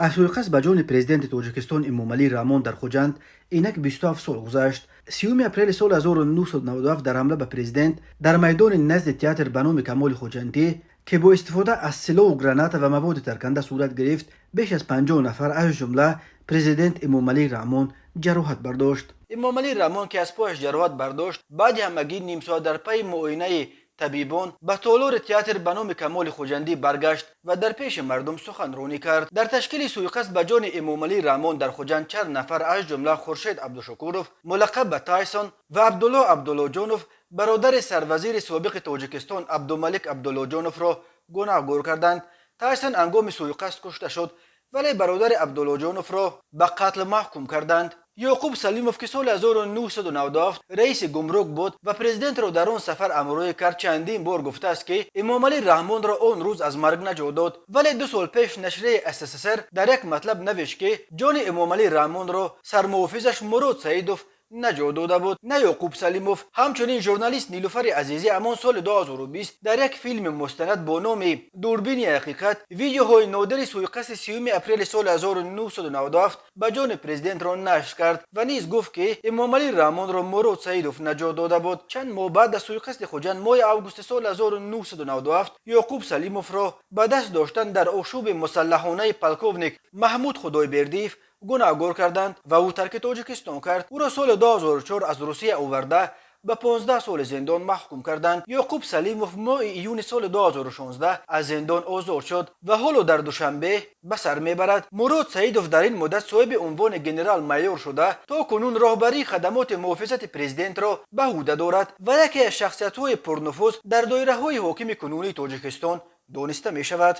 از سوءقصد به جان پرزیدنت تاجیکستان امامعلی رحمان در خوجند اینک 27 سال گذشت. 30 اپریل سال 1997 در حمله به پرزیدنت در میدان نزد تئاتر به نام کمال خوجندی که با استفاده از سلاح و گرانات و مواد ترکنده صورت گرفت، بیش از 50 نفر از جمله پرزیدنت امامعلی رحمان جراحت برداشت. امامعلی رحمان که از پایش جراحت برداشت، بعد همگی نیم ساعت در پی معاینه طبیبان به تالار تئاتر به نام کمال خوجندی برگشت و در پیش مردم سخنرانی کرد. در تشکیل سوءقصد به جان امامعلی رحمان در خوجند 4 نفر از جمله خورشید عبدالشکورов ملقب به تایسون و عبدالله جانوف برادر سروزیر سابق تاجیکستان عبدالملک عبدالله را گناهگار کردند. تایسون هنگام سوءقصد کشته شد، ولی برادر عبدالله جانوف را به قتل محکوم کردند. یعقوب سلیموف که سال 1997 رئیس گمرک بود و پرزیدنت را در آن سفر همراهی کرد، چندین بار گفته است که امامعلی رحمان را آن روز از مرگ نجات داد، ولی 2 سال پیش نشریه SSSR در یک مطلب نوشت که جان امامعلی رحمان را سرمحافظش مراد سعیدوف نجات داده بود، نه یعقوب سلیموف. همچنین ژورنالیست نیلوفر عزیزی همان سال 2020 در یک فیلم مستند با نام دوربین حقیقت ویدیوهای نادر سوءقصد 30 اپریل سال 1997 به جان پرزیدنت را نشر کرد و نیز گفت که امامعلی رحمان را مراد سعیدوف نجات داده بود. چند ماه بعد از سوءقصد خوجند ماه آگوست سال 1997 یعقوب سلیموف را به دست داشتن در آشوب مسلحانه پلکوونیک محمود خدایبردیف گناهگار کردند و او ترک تاجیکستان کرد. او را سال 2004 از روسیه آورده به 15 سال زندان محکوم کردند. یعقوب سلیموف ماه ایون سال 2016 از زندان آزاد شد و حالا در دوشنبه به سر میبرد. مراد سعیدوف در این مدت صاحب عنوان گنرال مایور شده تا کنون راهبری خدمات محافظت پرزیدنت را به عهده دارد و یکی از شخصیت‌های پرنفوذ در دایره‌های حاکم کنونی تاجیکستان دانسته می شود.